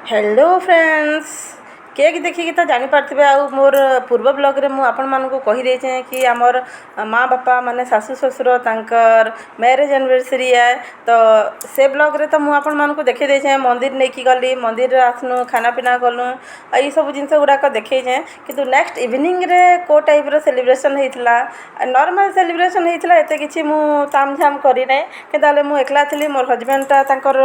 Hello friends, cake देखिकी तो जापारे आ मोर पूर्व blog रे मु आपण मानक कहीदे कि आमर माँ बापा माने सासू ससुर तांकर मैरेज एनिवर्सरी है। तो से ब्लॉग रे तो मु आपण मानक देखे देछे मंदिर नहीं की गली मंदिर आसनु खाना पीना कलु ये सब जिनस गुड़ाक देखे किंतु नेक्स्ट इवनिंग रे को टाइप रो सेलिब्रेशन होता नॉर्मल सेलिब्रेशन होता एत कि ताम झाम करना कि मु एकला थी मोर हजबैंडटा तांकर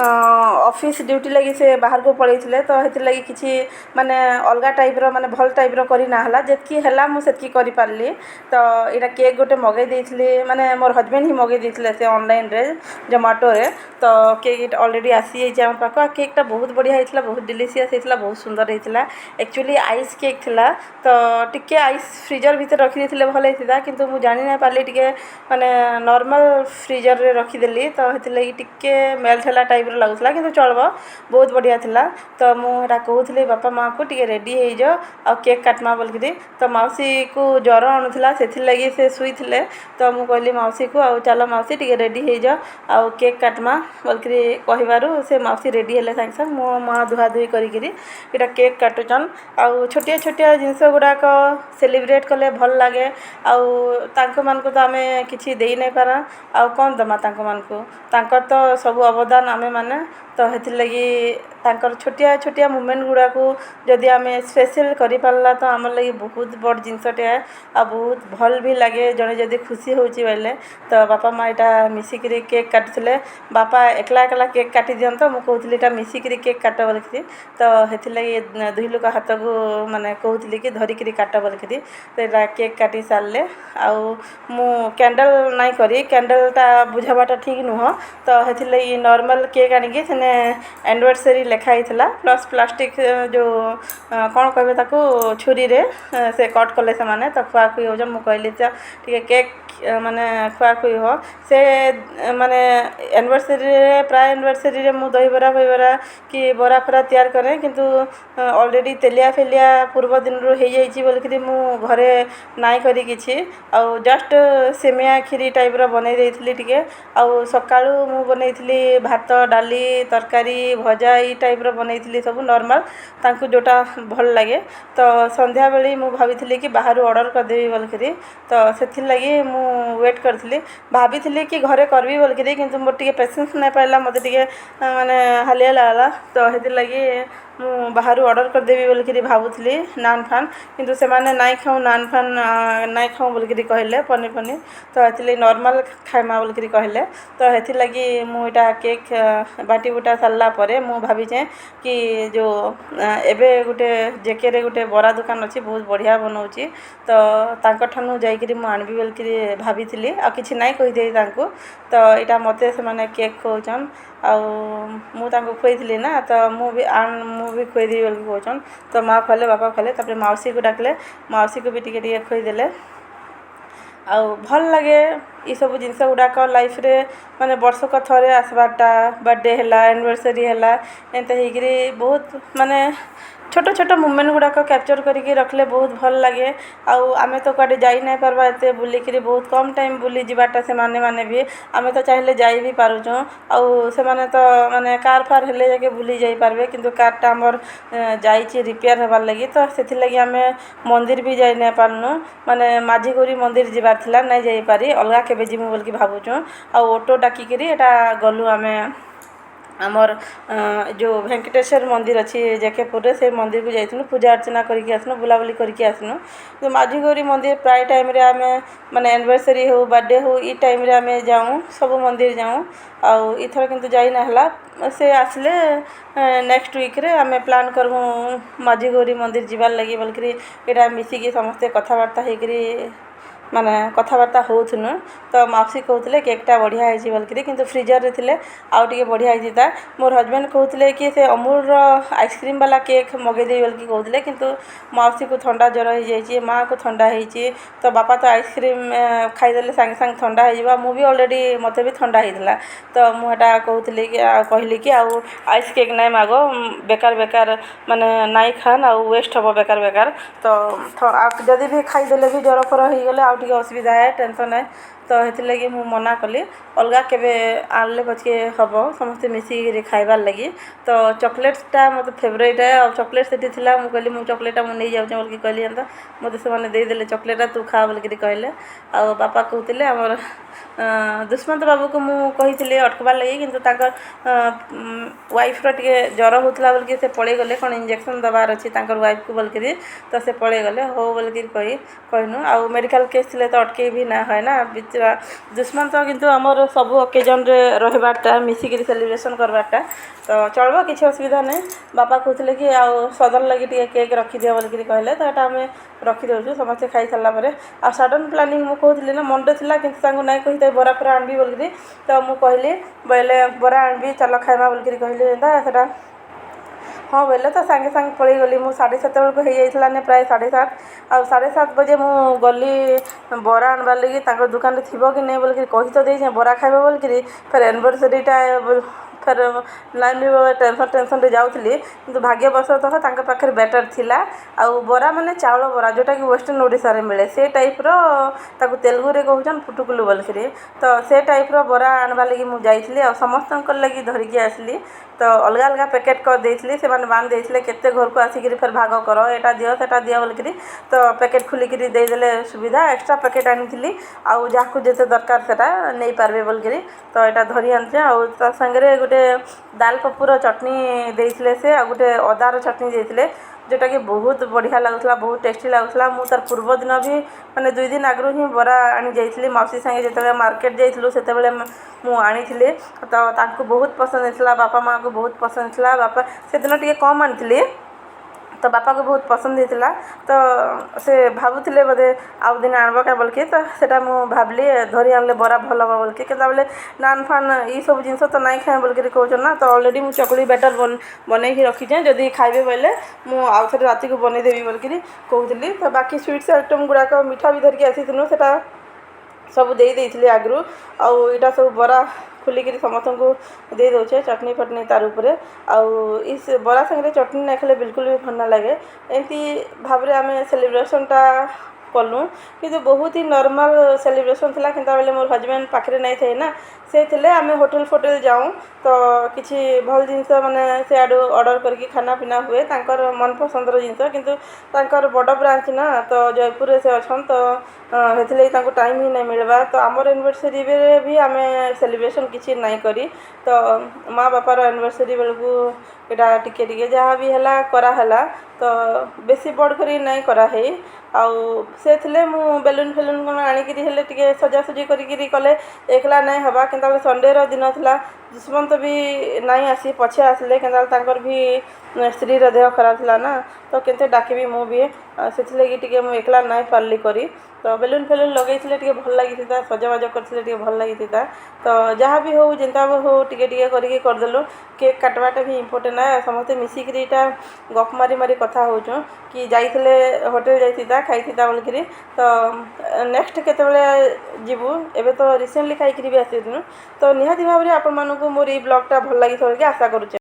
ऑफिस ड्यूटी लगी से बाहर को पड़े तो हेतिरलागि किछि माने अलगा टाइप्र माने भल टाइप्र करना जितकी है मुझे करी पारली। तो यहाँ केक गोटे मगई देइथिले माने मोर हजबैंड ही मगई देइथिले से ऑनलाइन रे जोमाटो रे। तो केक ऑलरेडी आसी जाइए आम पाक केकटा बहुत बढ़िया होता बहुत डिलीशियस होता बहुत सुंदर होता एक्चुअली आइस केक थिला। तो टिके आइस फ्रीजर भीतर रखी देथिले भल होता किंतु मु जानि ना पारली टिके माने नॉर्मल फ्रीजर रे रखीदेली तो हेतिरलागि टिके मेल्ट होला टाइप रो लागुथला किंतु चलबो बहुत बढ़िया थिला। तो मुझे कहूली बापा माँ को टे रेडी हो जाओ आ केक काटमा बोलकि तो मौसी को ज्वर आणुला से लगी से शुई थे। तो मुझे कहली मौसी को आउ चल मौसी टे रेडी हो जाओ आ केक काटमा बोलकि कहबारू से मौसी रेडी है सागे सागे मो माँ धुआ धुई करी केक काटुचन आउ छोटिया छोटिया जिनस गुड़ाक सेलिब्रेट कले भल लगे आउ तो आम कि दे नहीं पारा आउ कौन दमा तांकर तो सब अवदान आमे माने। तो हेतिरलागि तांकर छोटिया छोटिया मुमेंट गुड़ाक जदि आम स्पेशल कर पारला तो आम लगी बहुत बड़ जिनसटे आ बहुत भल भी लगे जड़े जदि खुशी होची बोले। तो बापा माँ यहाँ मिसिकी केक काटुले बापा एकला एकला केक काटी दिंत मुझे कहती यहाँ मिसिकी केक काट बोलिकी तो हेतिरलागि दुई लोक हाथ को माने कहती कि धरिकी काट बोलिकी तो यहाँ केक काटी सारे आउ मु कैंडल नाई करी कैंडलटा बुझावाटा ठीक नुह। तो हेतिरलागि नॉर्मल केक आनिकी सेने एनिवर्सरी लिखाई प्लस प्लास्टिक जो कौन कहे ताकू छुरी रे से कट कले से माने तो खुआखुई हो मुझे कहली टे केक माने खुआखुई हो से माने एनिवर्सरी प्राय एनिवर्सरी रे मु दहीबरा फहीबरा कि बरा फरा तैयार करें किंतु ऑलरेडी तेलिया फेलिया पूर्व दिन रू हो जाइए बोलिकी मु घरे नाई करी किछि आउ जस्ट सेमिया खीरी टाइप रो बनै देइथिली टिके आउ सकाळू मु बनैथिली भात डाली तरकारी भजा ई टाइप रो बनैथिली सब नॉर्मल तांकु जोटा भल लगे। तो संध्या बेली मु भाभी कि बाहर ऑर्डर करदेवी बोलिकी तो से लगी मु वेट करी भाभी कि घरे करबी बोलिकी किंतु मोर टिके पेशेंस नहीं पाइला मते टिके माने हालिया लागला। तो हेतिर लगी मु बाहर ऑर्डर करदेवी बोलिकी भावुली नान फान किंतु से माने नाई खाऊँ नान फान नाई खाऊँ बोलिकी कहले पनीर पनीर तो हेतिर नॉर्मल खाइमा बोलिकी कहले। तो हेतिर लगी मु इटा केक बाटी बुटा सारा पर मु भावीचे कि जो एबे गोटे जेके रे गोटे बरा दुकान अच्छी बहुत बढ़िया बनाऊँगी तो तांकर ठानु जाइकरी मु आनबी बोलिकी भाभी आ किछि नाई कहिदे तांको। तो यहाँ मते से माने केक खोचन आउ मु तांको खुआई ना तो मु भी खुआईदेवी बोलिकी कहचन। तो माँ खाले बापा खाले तापर मौसी को डाकले मौसी को भी टिके खुआईदेले आउ भल लगे ये सब जिनस गुड़ाक लाइफ रे माने वर्षक थरे आसबाटा बर्थडे है एनिवर्सरी है एंते होकरी बहुत माने छोट छोट मुमेंट गुड़ाक कैप्चर करके रखले बहुत भल लगे आउ आमे तो कड़े जाई नहीं पारबा एते बुलिकी बहुत कम टाइम बुली जीवाटा से माने भी आमे तो चाहिले जाई भी पारुछो आउ से माने तो माने कार फार हेले जाके बुली जाई पारबे किंतु कारटा हमर जाइछि रिपेयर होबार लगी तो सेथि लगी आमे मंदिर भी जाई नहीं पारनु माने माझीगोरी मंदिर जीवार थिला नहीं जाई पारी अलगा केबे जिमु बोलकी भाबुछो आउ ऑटो डाकिकरी एटा गलु आमे आमर जो वेंकटेश्वर मंदिर अच्छी जेकेपुर से मंदिर को जाइनु पूजा अर्चना करके आसनु बुलाबुली करके आसनु। तो माझीगोरी मंदिर प्राय टाइम रे आमे माने एनिवर्सरी हो बर्थडे हो ई टाइम रे आमे जाऊँ सब मंदिर जाऊँ आउ इथर किंतु जाई ना हला से आसले नेक्स्ट वीक रे आमे प्लान करमु माझीगोरी मंदिर जीवार लगी बोलकरी एटा मिसिकी समस्ते कथबार्ता होकरी माने कथबार्ता होथुनु। तो मौसी कहते केकटा बढ़िया है बोलिकी किंतु फ्रीजर रे थिले आउ टिके बढ़िया होता मोर हजबैंड कहते कि से अमूल आइसक्रीम वाला केक मगेदे बोलिकी कहते किंतु मौसी को ठंडा ज्वर हो जाइए माँ को ठंडा होती तो बापा तो आइसक्रीम खाईदे सागे सागे ठंडा हो मु भी ऑलरेडी मत भी ठंडा होता। तो मुझा कहती कि कहली कि आउ आइस केक नाई मागो बेकार बेकार माने नाई खान आउ वेस्ट हम बेकार बेकार। तो जदि भी खाईदे भी ज्वर फर हो गले आउ टिके असुविधा है टेंशन है तो हेथिरलागि मु मना कली अलगा केबे आनले पछे हब समस्ते मिसिकी खाइबार लगी। तो चॉकलेट्सटा मत फेवरेट है और चॉकलेट सेठी थिला मु कहली मु चॉकलेटा मु नहीं जाउछ बोल के कहली एंता मते से माने दे देले चॉकलेटा तू खा बोल के कहले। आ बापा कहतिले हमर दुष्मंत बाबू को मु कही अटकबार लगी किंतु ताकर वाइफ रो टिके ज्वर होतला बोल के से पळे गले कोन इंजेक्शन दबार अछि ताकर वाइफ को बोल के तो से पळे गले हो बोल के कहनु आ मेडिकल केस थिले तो अटके भी ना है ना बिचरा दुष्मंत किंतु हमर सब ओकेजन रे रहबारटा मिसिकी सेलिब्रेशन करबारटा तो चलबो किसी असुविधा नहीं। बापा कहते कि आउ सदन लगी टे केक रखी दिया बोल के कहले तो यहाँ आम रखी दौचु समस्ते खाई सारा पर आ सडन प्लानिंग मु कहली ना मंडे थिला किंतु नहीं कही बरा फरा आनबी बोल के तो मु कहली बोले बरा आनबी चल खाइबा बोल के कहली एंता हाँ बोले तो सांगे सांगे पलि गली मु 7:30 बेलू हो जाइला ने प्राय 7:30 आ 7:30 बजे मु गली बरा आनबार लगी दुकान थी कि नहीं बोल कही तो दे बरा खाइबा बोल फिर एनिवर्सरीटा फिर लाइन टेंशन रे जाऊली कि भाग्यवशतः पाखे बेटर थिला आउ बरा माने चाउल बरा जोटा कि वेस्टर्न ओडिशा रे मिले से टाइप रो ताकू तेलुगु रे कहउछन फुटुकुलु बोल तो से टाइप रो बरा आनबा लगी मु जाइली आ समस्त लगी धरिकी आसली तो अलग अलग पैकेट कर देइथिले से माने बांध देइथिले केते घर को आसिक फिर भाग कर एटा दियो सेटा दियो बोल तो पैकेट खोलिक दे देले सुविधा एक्स्ट्रा पैकेट आनी आउ जहाँ जेते दरकार सेटा नहीं पारबे बोल तो यहाँ धरी आनचे आउ ता संगे गोटे दाल पपुर चटनी देइथिले से आ गोटे अदार चटनी देइथिले जोटा कि बहुत बढ़िया लगुला बहुत टेस्टी लगुला मु तार पूर्व दिन भी माने 2 दिन आगु ही बरा आनी जाइली मौसी संगे जिते मार्केट जाइलु से मु आनी तो तांको बहुत पसंद था बापा माँ को बहुत पसंद था बापा से दिन टे कम आनी तो बापा को बहुत पसंद होता तो से भावुले बोधे आउ दिन आणब क्या बोल के तो सेटा मु भावली धरी आनले बरा भल हम बोल के बोले नान फान ये सब जिन तो नहीं खाए बोल कहते ना तो अलरेडी मु चकली बैटर बनई रखीचे जदि खाइबे बोले मु आउ थे रात को बनईदेवी बोल कहती तो बाकी स्वीट्स आइटम गुड़ाक मिठा भी धरिकी आसी से सब दे आगु आउ यहाँ सब बरा खुलिक समस्त को दे दौचे चटनी फटनी तार उपरे आउ इस बरा संगे चटनी नहीं खाले बिल्कुल भी भल ना लगे एमती भाव में आम सेलिब्रेशनटा कलु कि बहुत ही नॉर्मल सेलिब्रेशन थिला किंतु बेले मोर हजबैंड पाखे नहीं थे ना से थे आम होटेल फोटेल जाऊँ तो किसी भल जिनस माने से आडू ऑर्डर करके खाना पीना हुए तांकर मन पसंदर जिनस किंतु तांकर बड़ ब्रांच ना तो जयपुर से अच्छा तो हेथिले टाइम ही नहीं मिलवा तो आमर एनिवर्सरी भी आम सेलिब्रेशन किसी नहीं करी तो माँ बापार एनिवर्सरी बेलू यहाँ टिके जहाँ भी है कराला तो बेसी बड़ कर नहीं कराहे आउ से थे मु बेलून फेलून कौन आणिकी हेले टिके सजासजी करी कले एकला नहीं हवा कि संडे दिन था दुष्मंत भी नहीं आसी पछे आसिले कि भी स्त्री देह खराब था ना तो केते डाकबी मु भी से टिके मु एकला नहीं पार्ली करी तो बेलून फेलून लगे टे भल लगी सजबाज करते भल लगी तो जहाँ भी हो जिंता भी हो टिके करदेलु केक काटवाटा भी इम्पोर्टेंट है समस्ते मिसिकी गप मारी मारी कथा हो कि जाइए होटेल जाइता खाई बोल तो नेक्स्ट केतबेले जीवु एबे तो रिसेंटली खाई भी आसी तो निहाती भाव में आपण मानक मोर ई ब्लॉगटा भल लगी आशा करुचे।